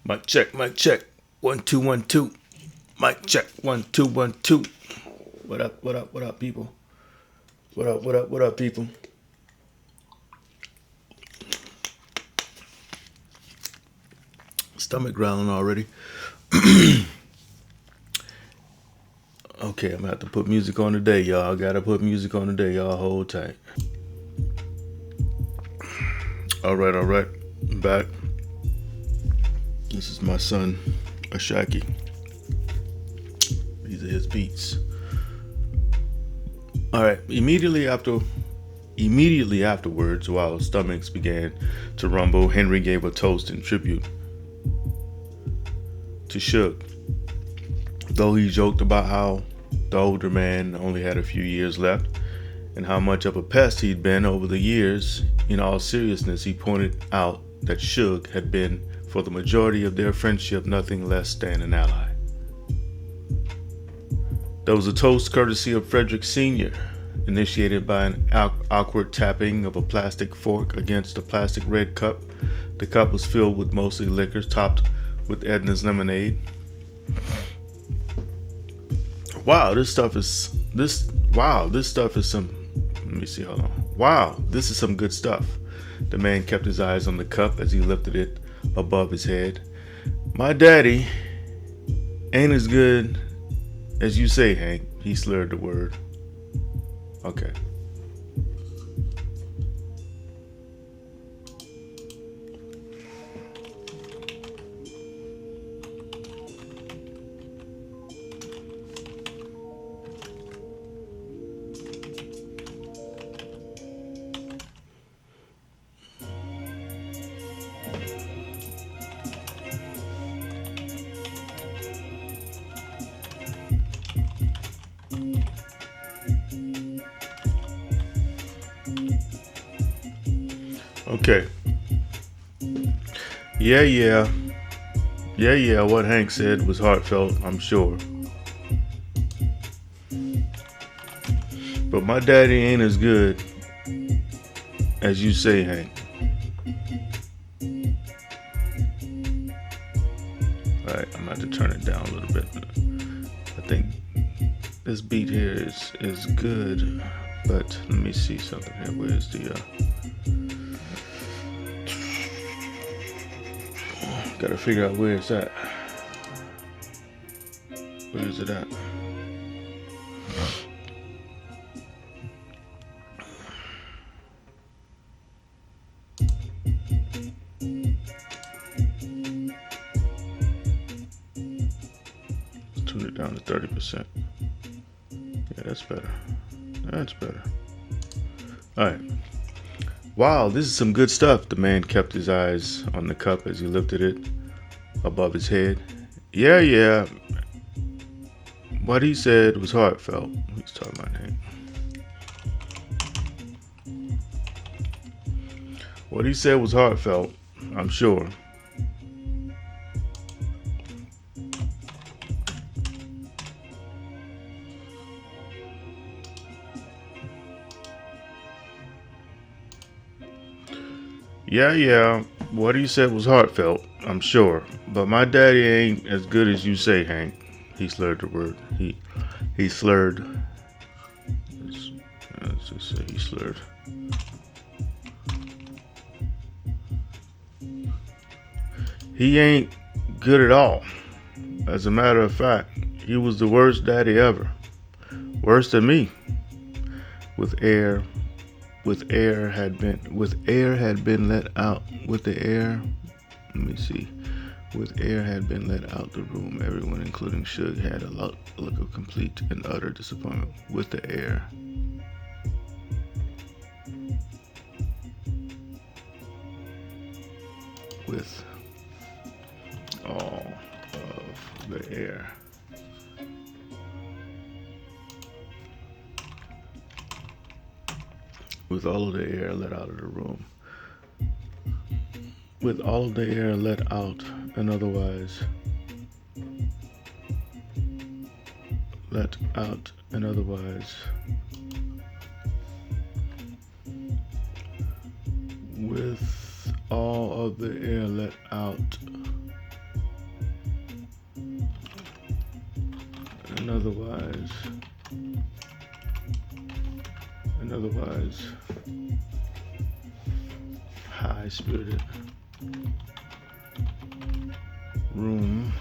Mic check, mic check. 1 2 1 2. Mic check. 1 2 1 2. What up, what up, what up, people? What up, what up, what up, people? Stomach growling already. Okay, I'm gonna have to put music on today, y'all. Gotta put music on today, y'all. Hold tight. Alright. I'm back. This is my son, Ashaki. These are his beats. Alright, immediately afterwards, while stomachs began to rumble, Henry gave a toast in tribute to Suge. Though he joked about how the older man only had a few years left and how much of a pest he'd been over the years, in all seriousness, he pointed out that Suge had been, for the majority of their friendship, nothing less than an ally. There was a toast courtesy of Frederick Sr., initiated by an awkward tapping of a plastic fork against a plastic red cup. The cup was filled with mostly liquor, topped with Edna's lemonade. Wow, this stuff is some. Let me see, hold on. Wow, this is some good stuff. The man kept his eyes on the cup as he lifted it above his head. My daddy ain't as good as you say, Hank. He slurred the word. Okay. Okay. Yeah, what Hank said was heartfelt, I'm sure. But my daddy ain't as good as you say, Hank. Alright, I'm about to turn it down a little bit. I think this beat here is good, but let me see something here. Where's the gotta figure out where it's at. Where is it at? Let's tune it down to 30%. Yeah, that's better. That's better. Alright. Wow, this is some good stuff. The man kept his eyes on the cup as he lifted it above his head. Yeah. What he said was heartfelt. He's talking about Hank. What he said was heartfelt, I'm sure. Yeah, what he said was heartfelt, I'm sure. But my daddy ain't as good as you say, Hank. He slurred the word. He slurred. Let's just say he slurred. He ain't good at all. As a matter of fact, he was the worst daddy ever. Worse than me. With air had been let out the room. Everyone, including Suge, had a look of complete and utter disappointment. With the air with all of the air with all of the air let out of the room. With all of the air let out and otherwise with all of the air let out and otherwise high-spirited room.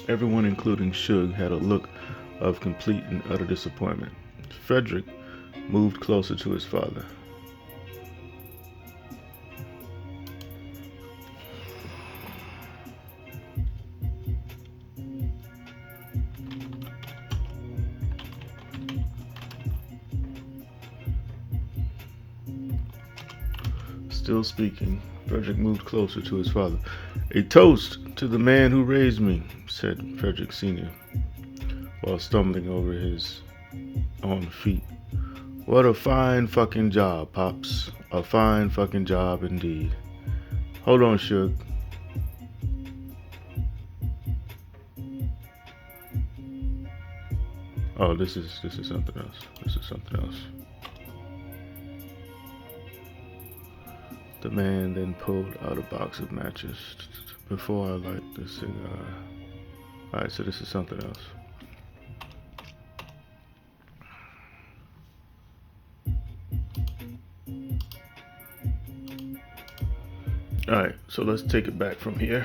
Everyone, including Suge, had a look of complete and utter disappointment. Frederick moved closer to his father. Still speaking, Frederick moved closer to his father. "A toast to the man who raised me," said Frederick Sr., while stumbling over his own feet. "What a fine fucking job, Pops. A fine fucking job indeed." Hold on, Suge. Oh, this is something else. This is something else. The man then pulled out a box of matches. "Before I light the cigar." Alright, so this is something else. Alright, so let's take it back from here.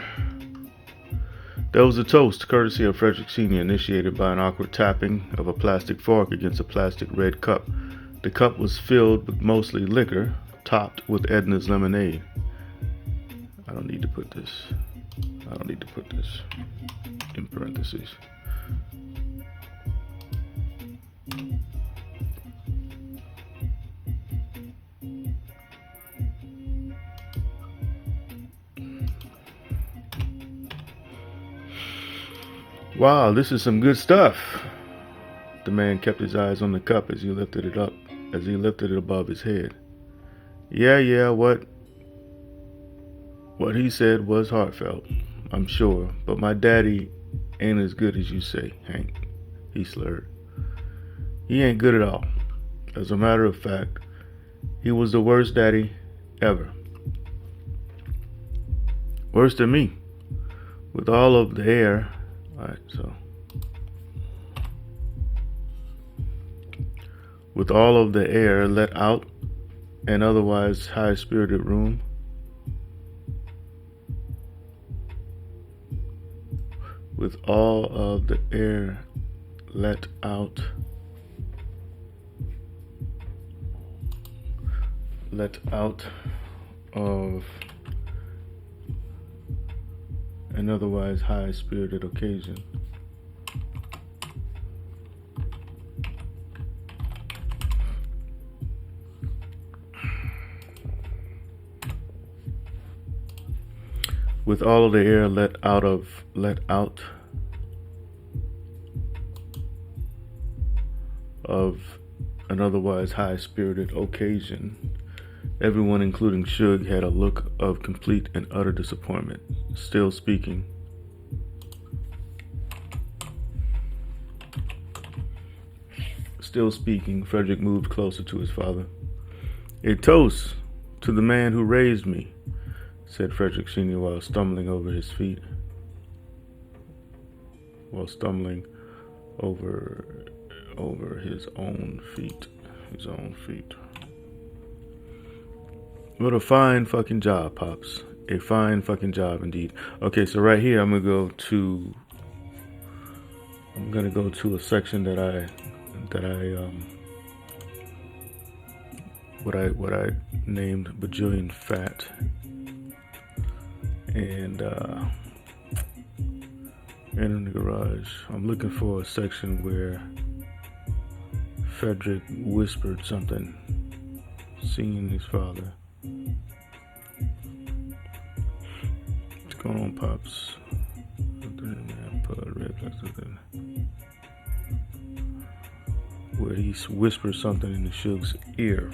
There was a toast, courtesy of Frederick Sr., initiated by an awkward tapping of a plastic fork against a plastic red cup. The cup was filled with mostly liquor, topped with Edna's lemonade. I don't need to put this in parentheses. Wow, this is some good stuff. The man kept his eyes on the cup as he lifted it above his head. Yeah, what he said was heartfelt, I'm sure, but my daddy ain't as good as you say, Hank, he slurred. He ain't good at all. As a matter of fact, he was the worst daddy ever. Worse than me. With all of the air, with all of the air let out an otherwise high-spirited room, with all of the air let out of an otherwise high-spirited occasion. With all of the air let out of an otherwise high-spirited occasion, everyone, including Suge, had a look of complete and utter disappointment. Still speaking, Frederick moved closer to his father. "A toast to the man who raised me," said Frederick Sr. while stumbling over his feet. Over his own feet. What a fine fucking job, Pops. A fine fucking job indeed. Okay, so right here I'm gonna go to a section what I named Bajillion Fat. And in the garage, I'm looking for a section where Frederick whispered something, seeing his father. What's going on, Pops? Where he whispered something in the Suge's ear.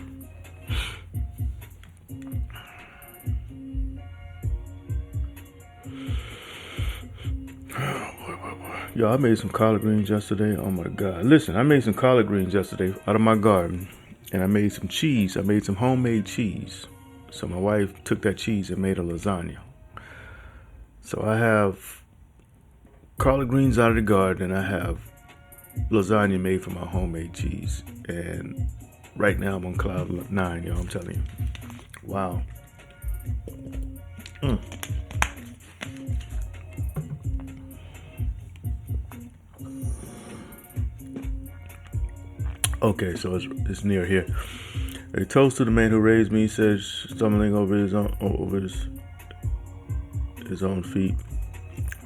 Yo, I made some collard greens yesterday. Oh my God. Listen, I made some collard greens yesterday out of my garden. And I made some cheese. I made some homemade cheese. So my wife took that cheese and made a lasagna. So I have collard greens out of the garden, and I have lasagna made from my homemade cheese. And right now I'm on cloud 9, y'all. I'm telling you. Wow. Mm. Okay, so it's near here. A toast to the man who raised me, he says, stumbling over his own feet.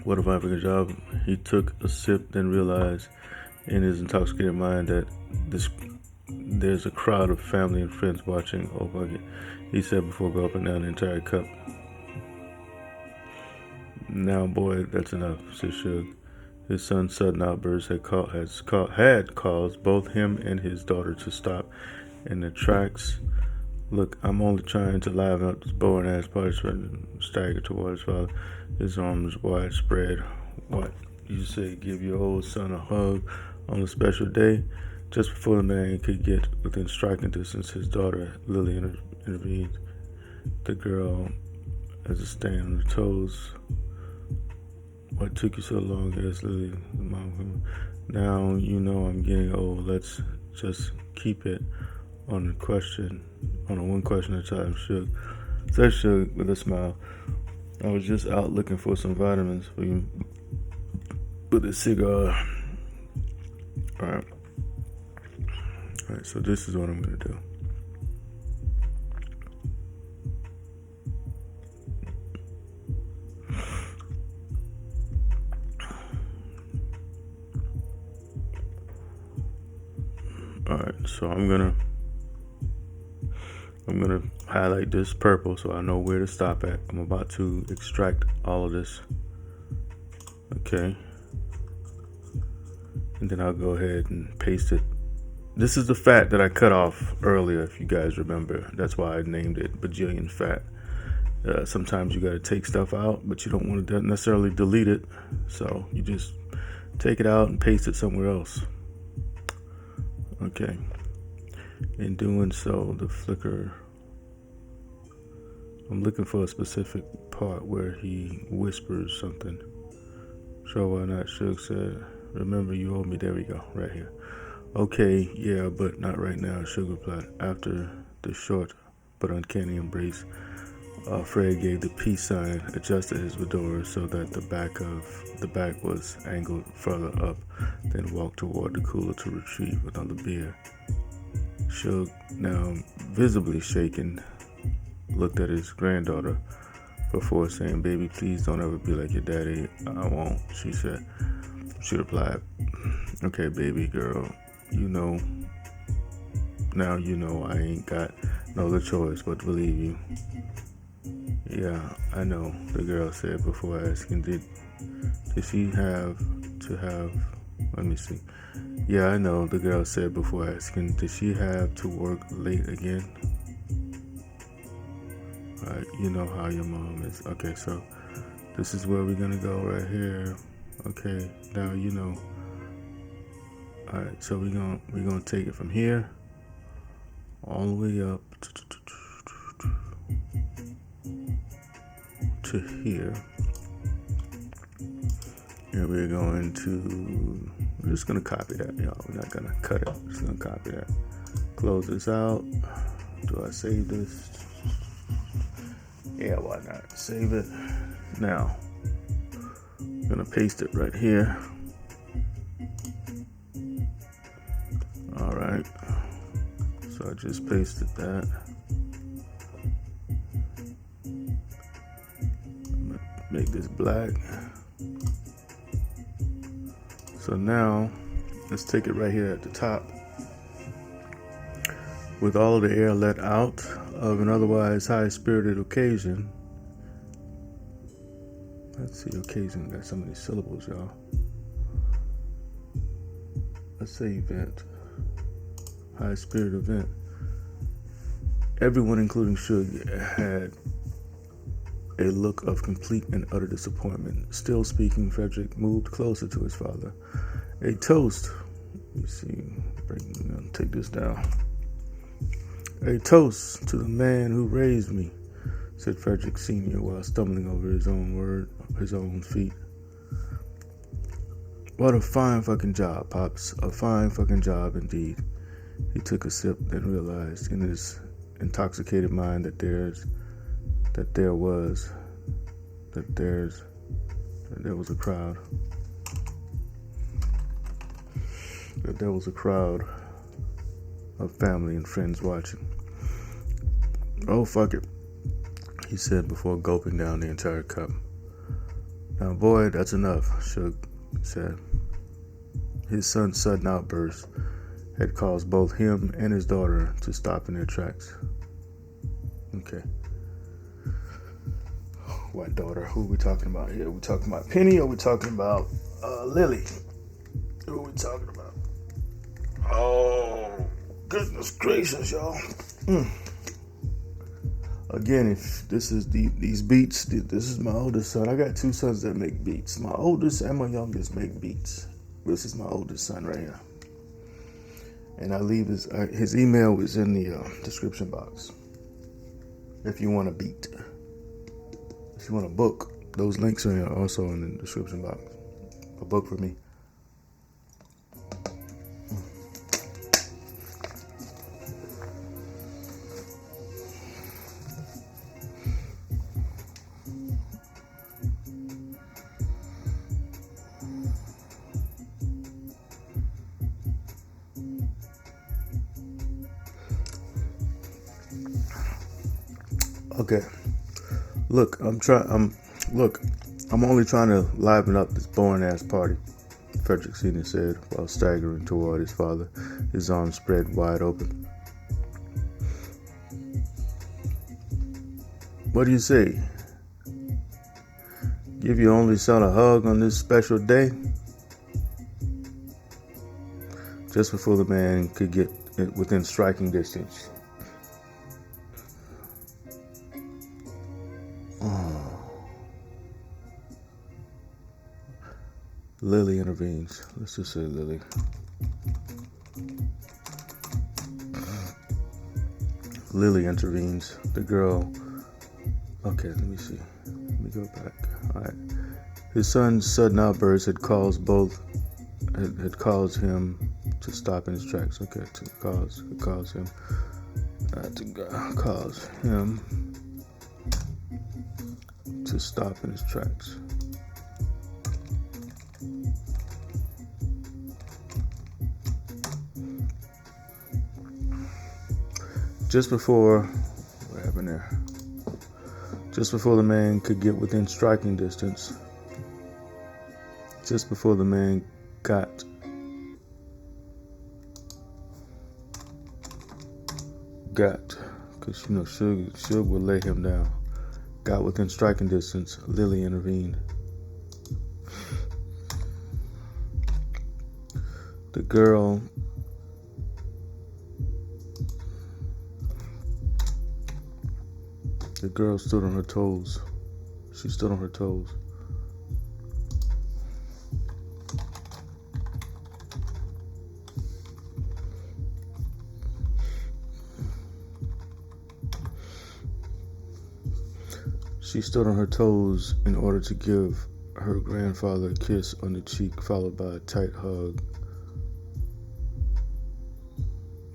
What a wonderful job. He took a sip, then realized in his intoxicated mind that there's a crowd of family and friends watching. Oh, fuck it. He said before go up and down the entire cup. Now, boy, that's enough, said Suge. His son's sudden outburst had caused both him and his daughter to stop in their tracks. Look, I'm only trying to liven up this boring-ass participant, staggered toward his father, his arms widespread. What? You say give your old son a hug on a special day? Just before the man could get within striking distance, his daughter, Lily, intervened. The girl, as a stand on her toes. What took you so long? Asked Lily. Mom, now you know I'm getting old. Let's just keep it on a one question at a time. Suge said Suge with a smile. I was just out looking for some vitamins for you. With a cigar. Alright, so this is what I'm gonna do. Alright, so I'm gonna highlight this purple so I know where to stop at. I'm about to extract all of this. Okay. And then I'll go ahead and paste it. This is the fat that I cut off earlier, if you guys remember. That's why I named it Bajillion fat. Sometimes you gotta take stuff out, but you don't want to necessarily delete it. So you just take it out and paste it somewhere else. Okay. In doing so, the flicker, I'm looking for a specific part where he whispers something. Sure, why not? Suge said, remember you owe me. There we go, right here. Okay, yeah, but not right now, Suge replied. After the short but uncanny embrace, Fred gave the peace sign, adjusted his fedora so that the back was angled further up, then walked toward the cooler to retrieve another beer. Suge, now visibly shaken, looked at his granddaughter before saying, baby, please don't ever be like your daddy. I won't, she said. She replied, okay, baby girl, now you know I ain't got no other choice but to believe you. Yeah, I know, the girl said before asking, did she have to have, let me see. Yeah, I know, the girl said before asking, did she have to work late again? Alright, you know how your mom is. Okay, so this is where we're gonna go right here. Okay, now you know. Alright, so we're gonna take it from here all the way up to here. And we're just gonna copy that, y'all. We're not gonna cut it. We're just gonna copy that. Close this out. Do I save this? Yeah, why not? Save it. Now, I'm gonna paste it right here. Alright. So I just pasted that. I'm gonna make this black. So now, let's take it right here at the top. With all of the air let out of an otherwise high-spirited occasion. Let's see, occasion got so many syllables, y'all. Let's say event. High-spirited event. Everyone, including Suge, had a look of complete and utter disappointment. Still speaking, Frederick moved closer to his father. A toast. Let me see. I'm gonna take this down. A toast to the man who raised me, said Frederick Sr. while stumbling over his own feet. What a fine fucking job, Pops. A fine fucking job indeed. He took a sip, then realized in his intoxicated mind that there was a crowd. That there was a crowd of family and friends watching. Oh, fuck it, he said before gulping down the entire cup. Now, boy, that's enough, Suge said. His son's sudden outburst had caused both him and his daughter to stop in their tracks. Okay. What daughter? Who are we talking about here? Are we talking about Penny or are we talking about Lily? Who are we talking about? Oh, goodness gracious, y'all. Again, if this is these beats, this is my oldest son. I got two sons that make beats. My oldest and my youngest make beats. This is my oldest son right here. And I leave his email is in the description box. If you want a beat. If you want a book, those links are also in the description box. A book for me. Okay. Look, I'm only trying to liven up this boring ass party, Frederick Sr. said while staggering toward his father, his arms spread wide open. What do you say? Give your only son a hug on this special day? Just before the man could get within striking distance. Lily intervenes. Let's just say Lily. Lily intervenes. The girl. Okay, let me see. Let me go back. All right. His son's sudden outburst had caused him to stop in his tracks. Okay, to cause him to stop in his tracks. Just before, what happened there? Just before the man could get within striking distance. Just before the man got because Suge would lay him down. Got within striking distance. Lily intervened. The girl stood on her toes. She stood on her toes. She stood on her toes in order to give her grandfather a kiss on the cheek, followed by a tight hug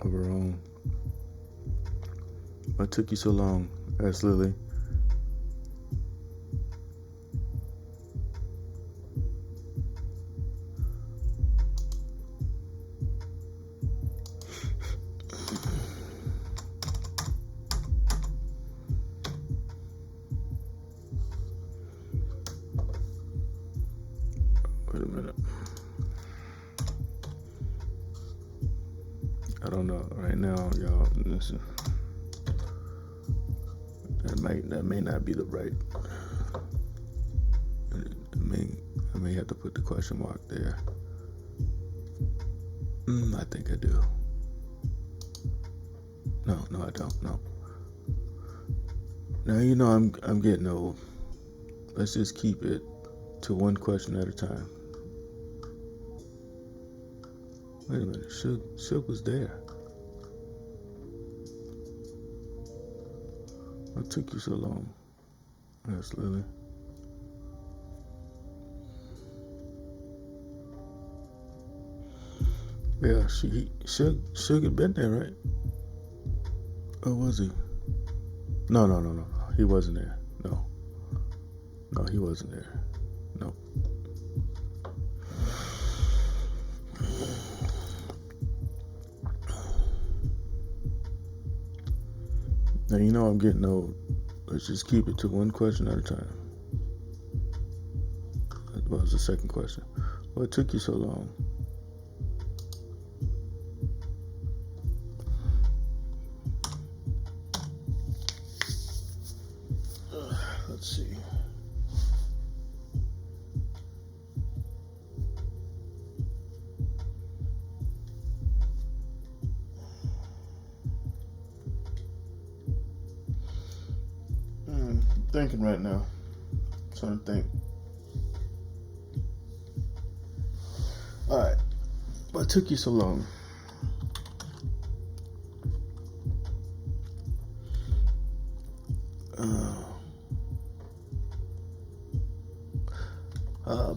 of her own. What took you so long? Asked Lily. Wait a minute. I don't know. Right now, y'all, listen. That may not be the right. I may have to put the question mark there. I think I do. No, I don't. No. Now you know I'm getting old. Let's just keep it to one question at a time. Wait a minute. Suge was there. What took you so long? Asked Lily. Yeah, Suge had been there, right? Or was he? No. He wasn't there. No, he wasn't there. No. Now you know I'm getting old. Let's just keep it to one question at a time. What was the second question? What took you so long? Let's see. Thinking right now. Trying to think. Alright. What took you so long?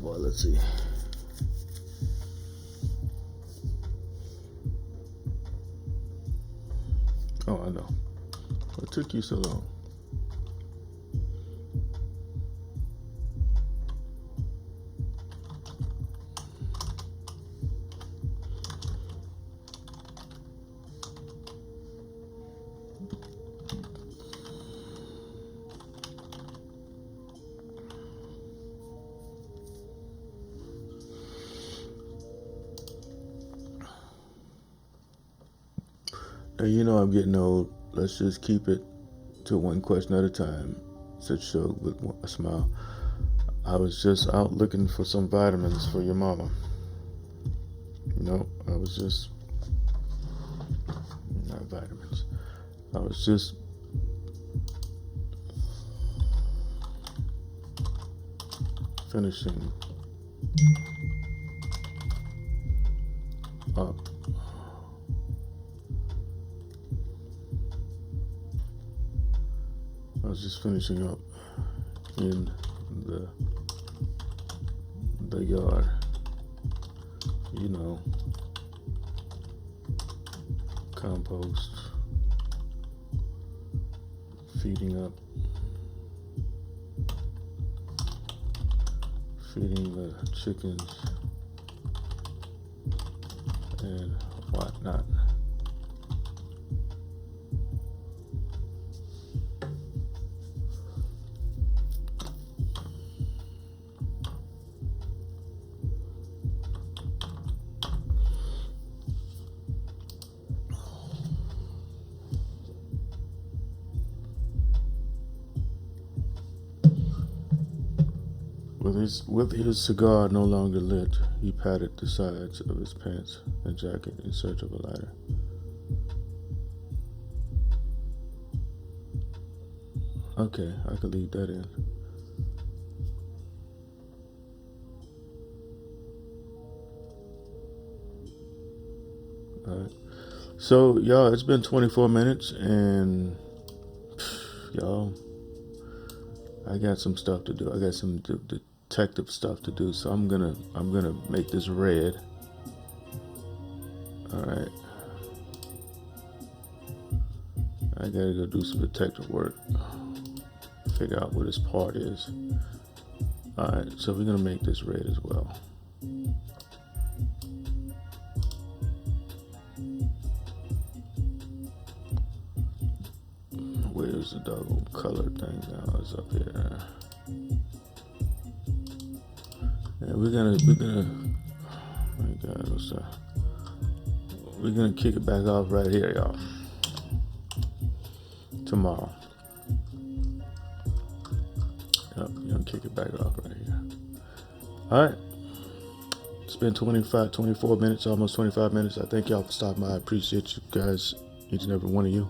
Boy, let's see. Oh, I know. What took you so long? Now, you know I'm getting old. Let's just keep it to one question at a time, said Shug with a smile. I was just out looking for some vitamins for your mama. No, I was just... Not vitamins. I was just... finishing up. I was just finishing up in the yard, you know, compost, feeding the chickens and whatnot. With his cigar no longer lit, he patted the sides of his pants and jacket in search of a lighter. Okay, I could leave that in. Alright. So, y'all, it's been 24 minutes, and y'all, I got some stuff to do. I got some detective stuff to do, so I'm gonna make this red. Alright. I gotta go do some detective work. Figure out what his part is. Alright, so we're gonna make this red as well. Where's the doggone color thing now? It's up here. And we're gonna oh my God, what's that? We're gonna kick it back off right here, y'all. Tomorrow. Yep, we're gonna kick it back off right here. Alright. It's been 24 minutes, almost 25 minutes. I thank y'all for stopping by. I appreciate you guys, each and every one of you.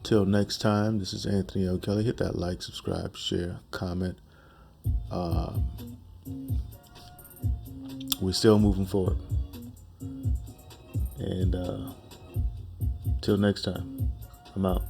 Till next time, this is Anthony L. Kelly. Hit that like, subscribe, share, comment. We're still moving forward. And till next time, I'm out.